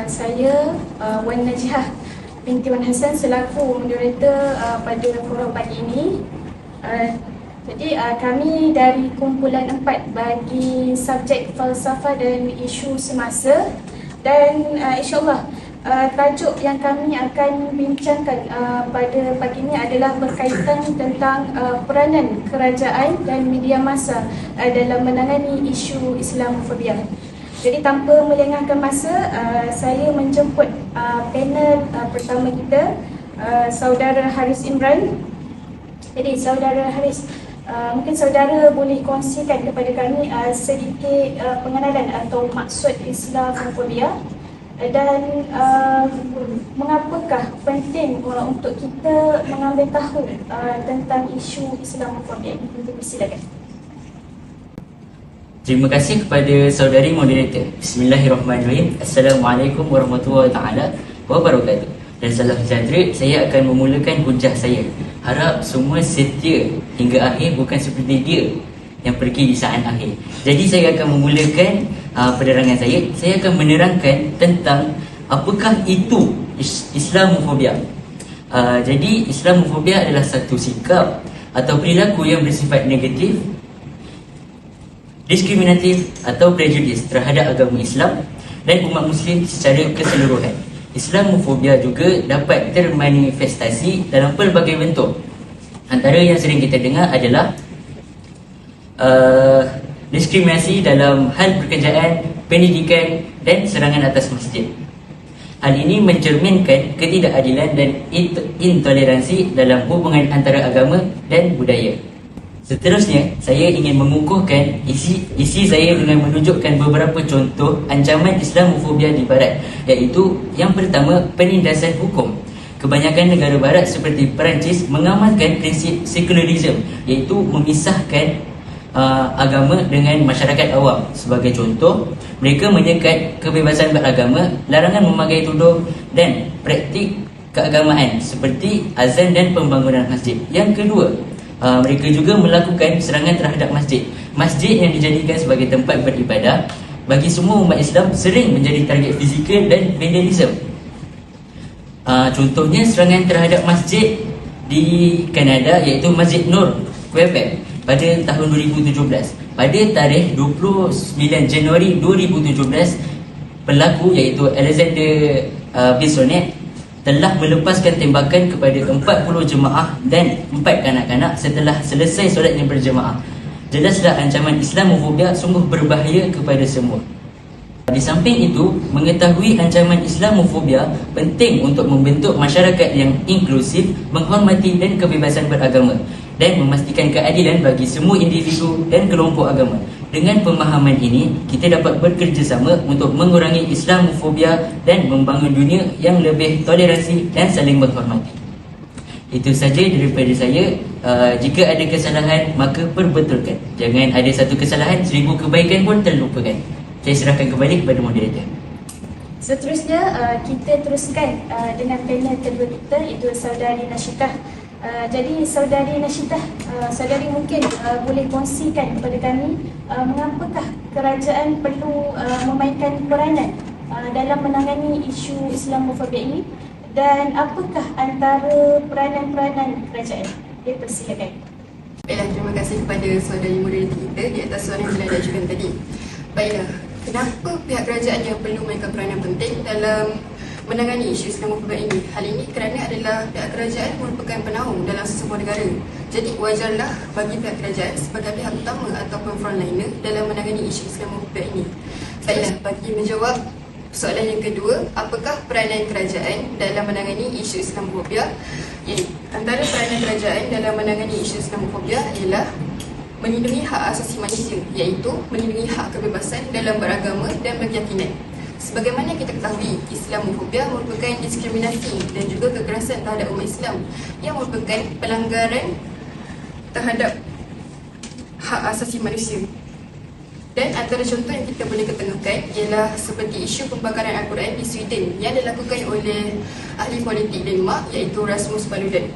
Saya Wan Najihah binti Wan Hassan selaku moderator pada forum pagi ini. Kami dari kumpulan 4 bagi subjek falsafah dan isu semasa, dan insyaAllah tajuk yang kami akan bincangkan pada pagi ini adalah berkaitan tentang peranan kerajaan dan media massa dalam menangani isu Islamofobia. Jadi tanpa melengahkan masa, saya menjemput panel pertama kita, Saudara Haris Imran. Jadi Saudara Haris, mungkin saudara boleh kongsikan kepada kami sedikit pengenalan atau maksud Islamofobia dan mengapakah penting untuk kita mengambil tahu tentang isu Islamofobia ini. Silakan. Terima kasih kepada saudari moderator. Bismillahirrahmanirrahim. Assalamualaikum warahmatullahi taala wabarakatuh. Dan salam sejahtera, saya akan memulakan hujah saya. Harap semua setia hingga akhir, bukan seperti dia yang pergi di saat akhir. Jadi saya akan memulakan penerangan saya. Saya akan menerangkan tentang apakah itu Islamofobia. Jadi Islamofobia adalah satu sikap atau perilaku yang bersifat negatif, diskriminatif atau prejudis terhadap agama Islam dan umat Muslim secara keseluruhan. Islamofobia juga dapat termanifestasi dalam pelbagai bentuk. Antara yang sering kita dengar adalah diskriminasi dalam hal pekerjaan, pendidikan dan serangan atas masjid. Hal ini mencerminkan ketidakadilan dan intoleransi dalam hubungan antara agama dan budaya. Seterusnya, saya ingin mengukuhkan isi saya dengan menunjukkan beberapa contoh ancaman Islamofobia di Barat, iaitu yang pertama, penindasan hukum. Kebanyakan negara Barat seperti Perancis mengamalkan prinsip sekularisme, iaitu memisahkan agama dengan masyarakat awam. Sebagai contoh, mereka menyekat kebebasan beragama, larangan memakai tudung dan praktik keagamaan seperti azan dan pembangunan masjid. Yang kedua, mereka juga melakukan serangan terhadap masjid. Masjid yang dijadikan sebagai tempat beribadah bagi semua umat Islam sering menjadi target fizikal dan vandalisme. Contohnya serangan terhadap masjid di Kanada, iaitu Masjid Nur, Quebec pada tahun 2017. Pada tarikh 29 Januari 2017, pelaku iaitu Alexander Bissonnette telah melepaskan tembakan kepada 40 jemaah dan 4 kanak-kanak setelah selesai solatnya berjemaah. Jelaslah ancaman Islamofobia sungguh berbahaya kepada semua. Di samping itu, mengetahui ancaman Islamofobia penting untuk membentuk masyarakat yang inklusif, menghormati dan kebebasan beragama dan memastikan keadilan bagi semua individu dan kelompok agama. Dengan pemahaman ini, kita dapat bekerjasama untuk mengurangi Islamofobia dan membangun dunia yang lebih toleransi dan saling menghormati. Itu saja daripada saya. Jika ada kesalahan, maka perbetulkan. Jangan ada satu kesalahan, 1000 kebaikan pun terlupakan. Saya serahkan kembali kepada moderator. Seterusnya, kita teruskan dengan panel kedua kita, iaitu Saudari Nashidah. Jadi Saudari Nashidah, saudari mungkin boleh kongsikan kepada kami mengapakah kerajaan perlu memainkan peranan dalam menangani isu Islamofobia ini, dan apakah antara peranan-peranan kerajaan? Persilakan. Baiklah, terima kasih kepada saudari moderator kita di atas soalan yang telah diajukan tadi. Baiklah, kenapa pihak kerajaan yang perlu memainkan peranan penting dalam menangani isu Islamofobia ini? Hal ini kerana adalah pihak kerajaan merupakan penaung dalam sesebuah negara. Jadi wajarlah bagi pihak kerajaan sebagai pihak utama ataupun frontliner dalam menangani isu Islamofobia ini. Baiklah, bagi menjawab soalan yang kedua, apakah peranan kerajaan dalam menangani isu Islamofobia? Antara peranan kerajaan dalam menangani isu Islamofobia ialah melindungi hak asasi manusia, iaitu melindungi hak kebebasan dalam beragama dan berkeyakinan. Sebagaimana kita ketahui, Islamofobia merupakan diskriminasi dan juga kekerasan terhadap umat Islam yang merupakan pelanggaran terhadap hak asasi manusia. Dan antara contoh yang kita boleh ketengahkan ialah seperti isu pembakaran Al-Quran di Sweden yang dilakukan oleh ahli politik Denmark, iaitu Rasmus Paludan.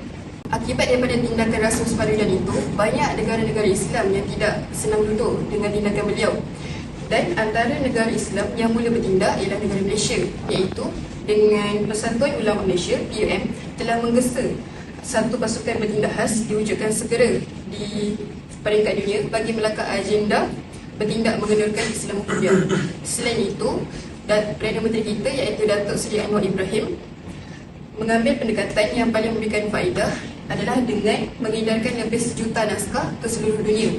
Akibat daripada tindakan Rasmus Paludan itu, banyak negara-negara Islam yang tidak senang duduk dengan tindakan beliau. Dan antara negara Islam yang mula bertindak ialah negara Malaysia, iaitu dengan Persatuan Ulama Malaysia PUM telah menggesa satu pasukan bertindak khas diwujudkan segera di peringkat dunia bagi melangkah agenda bertindak mengendurkan Islamophobia. Selain itu, Perdana Menteri kita iaitu Datuk Seri Anwar Ibrahim mengambil pendekatan yang paling memberikan faedah adalah dengan mengedarkan lebih sejuta naskah ke seluruh dunia,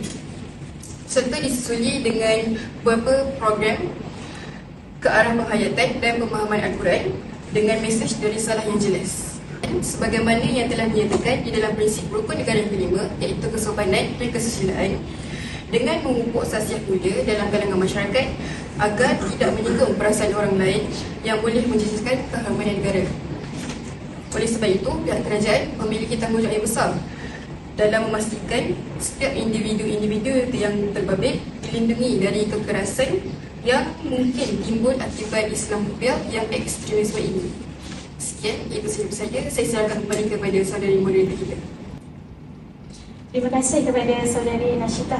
serta disusuli dengan beberapa program ke arah penghayatan dan pemahaman Al-Quran dengan mesej dan risalah yang jelas. Sebagaimana yang telah dinyatakan di dalam prinsip rukun negara yang kelima, iaitu kesopanan dan kesusilaan, dengan memupuk sasiah mulia dalam kalangan masyarakat agar tidak menyinggung perasaan orang lain yang boleh menjejaskan keharmonian negara. Oleh sebab itu, pihak kerajaan memiliki tanggungjawab yang besar dalam memastikan setiap individu-individu yang terbabit dilindungi dari kekerasan yang mungkin timbul akibat Islamophobia yang ekstremisme ini. Sekian, itu saja. Saya silakan kembali kepada saudari moderator kita. Terima kasih kepada saudari Nashitah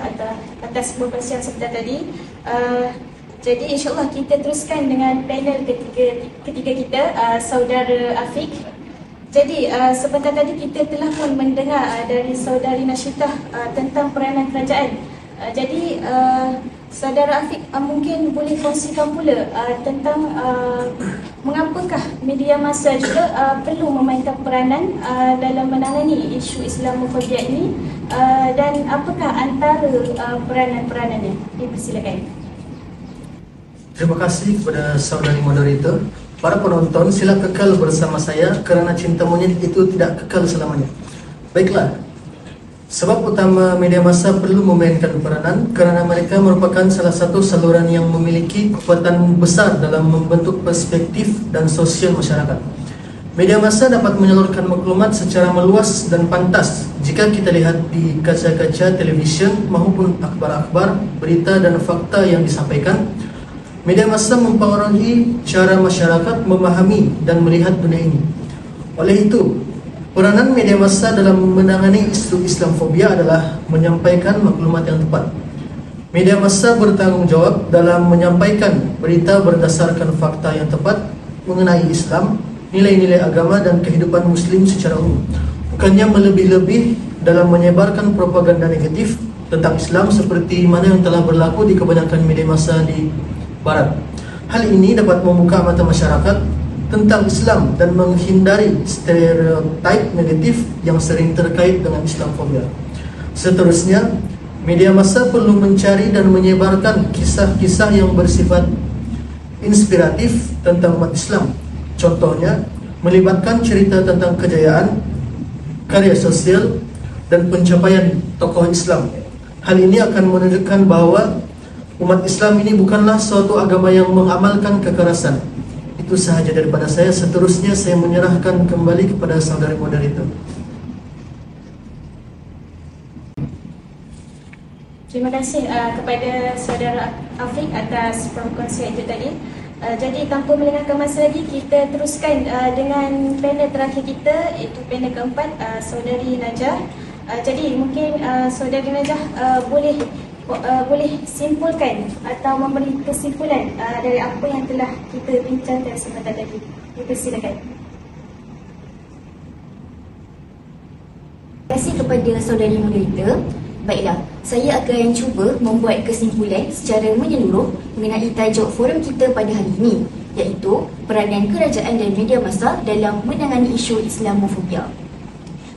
atas perkongsian sebentar tadi. Jadi insyaAllah kita teruskan dengan panel ketiga kita, saudara Afiq. Jadi sebentar tadi kita telah pun mendengar dari saudari Nashitah tentang peranan kerajaan. Jadi saudara Afiq mungkin boleh kongsikan pula tentang mengapakah media massa juga perlu memainkan peranan dalam menangani isu Islamophobia ini, dan apakah antara peranan-peranannya. Dipersilakan. Terima kasih kepada saudari moderator. Para penonton, sila kekal bersama saya kerana cinta monyet itu tidak kekal selamanya. Baiklah, sebab utama media massa perlu memainkan peranan kerana mereka merupakan salah satu saluran yang memiliki kekuatan besar dalam membentuk perspektif dan sosial masyarakat. Media massa dapat menyalurkan maklumat secara meluas dan pantas jika kita lihat di kaca-kaca televisyen maupun akhbar-akhbar, berita dan fakta yang disampaikan. Media massa mempengaruhi cara masyarakat memahami dan melihat dunia ini. Oleh itu, peranan media massa dalam menangani isu Islamophobia adalah menyampaikan maklumat yang tepat. Media massa bertanggungjawab dalam menyampaikan berita berdasarkan fakta yang tepat mengenai Islam, nilai-nilai agama dan kehidupan Muslim secara umum. Bukannya melebih-lebih dalam menyebarkan propaganda negatif tentang Islam seperti mana yang telah berlaku di kebanyakan media massa di Barat. Hal ini dapat membuka mata masyarakat tentang Islam dan menghindari stereotip negatif yang sering terkait dengan Islamophobia. Seterusnya, media massa perlu mencari dan menyebarkan kisah-kisah yang bersifat inspiratif tentang umat Islam. Contohnya, melibatkan cerita tentang kejayaan, karya sosial, dan pencapaian tokoh Islam. Hal ini akan menunjukkan bahawa umat Islam ini bukanlah suatu agama yang mengamalkan kekerasan. Itu sahaja daripada saya. Seterusnya saya menyerahkan kembali kepada saudari moderator. Terima kasih kepada saudara Afiq atas perkongsian itu tadi. Jadi tanpa melengahkan masa lagi, kita teruskan dengan panel terakhir kita, iaitu panel keempat, saudari Najah. Jadi mungkin saudari Najah boleh simpulkan atau memberi kesimpulan dari apa yang telah kita bincangkan sebentar tadi. Dipersilakan. Terima kasih kepada saudari moderator. Baiklah, saya akan cuba membuat kesimpulan secara menyeluruh mengenai tajuk forum kita pada hari ini, iaitu peranan kerajaan dan media massa dalam menangani isu Islamophobia.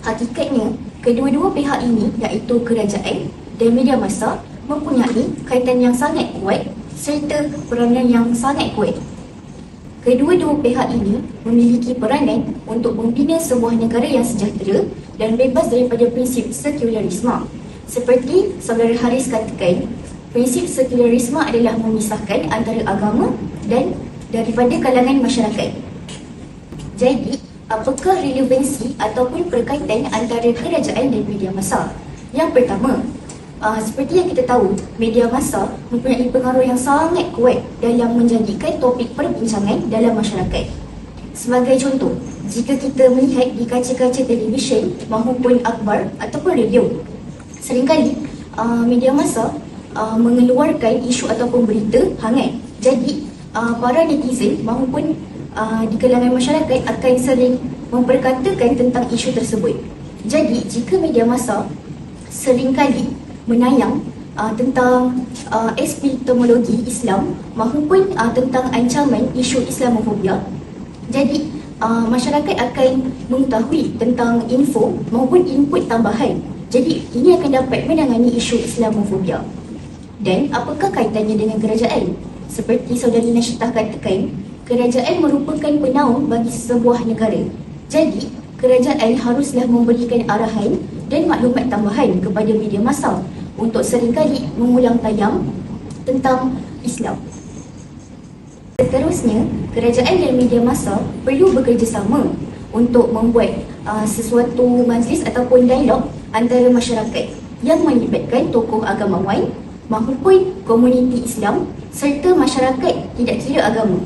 Hakikatnya, kedua-dua pihak ini, iaitu kerajaan dan media massa, mempunyai kaitan yang sangat kuat serta peranan yang sangat kuat. Kedua-dua pihak ini memiliki peranan untuk membina sebuah negara yang sejahtera dan bebas daripada prinsip sekularisme. Seperti saudara Haris katakan, prinsip sekularisme adalah memisahkan antara agama dan daripada kalangan masyarakat. Jadi, apakah relevansi ataupun perkaitan antara kerajaan dan media massa? Yang pertama, seperti yang kita tahu, media massa mempunyai pengaruh yang sangat kuat dalam menjadikan topik perbincangan dalam masyarakat. Sebagai contoh, jika kita melihat di kaca-kaca televisyen maupun akhbar ataupun radio, seringkali media massa mengeluarkan isu ataupun berita hangat. Jadi para netizen maupun di kalangan masyarakat akan sering memperkatakan tentang isu tersebut. Jadi jika media massa seringkali menayang tentang epistemologi Islam maupun tentang ancaman isu Islamofobia, jadi masyarakat akan mengetahui tentang info maupun input tambahan. Jadi ini akan dapat menangani isu Islamofobia. Dan apakah kaitannya dengan kerajaan? Seperti saudari Nasyidah katakan, kerajaan merupakan penaung bagi sebuah negara. Jadi kerajaan haruslah memberikan arahan dan maklumat tambahan kepada media massa untuk seringkali mengulang tayang tentang Islam. Seterusnya, kerajaan dan media massa perlu bekerjasama untuk membuat sesuatu majlis ataupun dialog antara masyarakat yang melibatkan tokoh agamawan maupun komuniti Islam serta masyarakat tidak kira agama.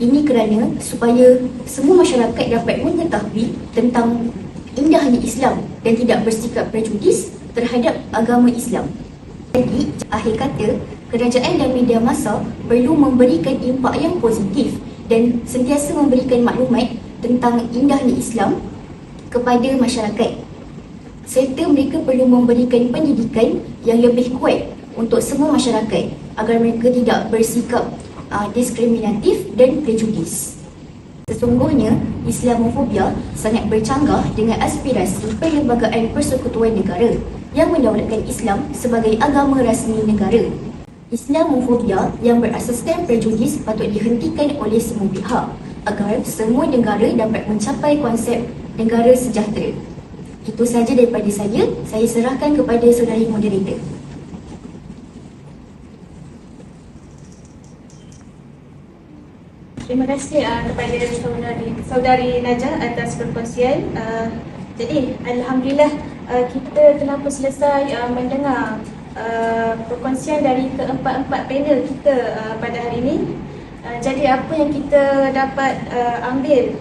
Ini kerana supaya semua masyarakat dapat mengetahui tentang indahnya Islam dan tidak bersikap prejudis terhadap agama Islam. Jadi, akhir kata, kerajaan dan media massa perlu memberikan impak yang positif dan sentiasa memberikan maklumat tentang indahnya Islam kepada masyarakat. Serta mereka perlu memberikan pendidikan yang lebih kuat untuk semua masyarakat agar mereka tidak bersikap diskriminatif dan prejudis. Sesungguhnya, Islamofobia sangat bercanggah dengan aspirasi Perlembagaan Persekutuan Negara yang mendaulatkan Islam sebagai agama rasmi negara. Islamofobia yang berasaskan prejudis patut dihentikan oleh semua pihak agar semua negara dapat mencapai konsep negara sejahtera. Itu sahaja daripada saya serahkan kepada saudari moderator. Terima kasih kepada saudari Najah atas perkongsian. Jadi alhamdulillah kita telah pun selesai mendengar perkongsian dari keempat-empat panel kita pada hari ini. Jadi apa yang kita dapat ambil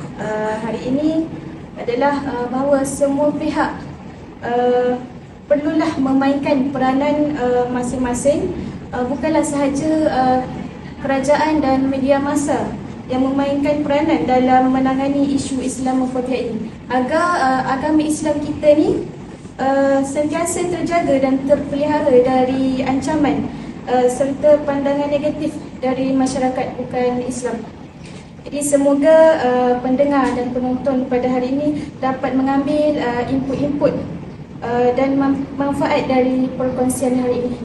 hari ini adalah bahawa semua pihak perlulah memainkan peranan masing-masing, bukanlah sahaja kerajaan dan media massa yang memainkan peranan dalam menangani isu Islamofobia ini, agar agama Islam kita ni sentiasa terjaga dan terpelihara dari ancaman serta pandangan negatif dari masyarakat bukan Islam. Jadi semoga pendengar dan penonton pada hari ini dapat mengambil input-input dan manfaat dari perkongsian hari ini.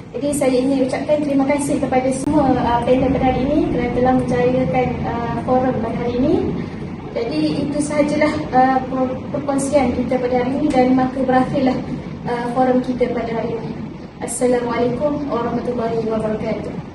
Jadi saya ingin ucapkan terima kasih kepada semua panel pada hari ini kerana telah menjayakan forum pada hari ini. Jadi itu sahajalah perkongsian kita pada hari ini dan maka berakhirlah forum kita pada hari ini. Assalamualaikum warahmatullahi wabarakatuh.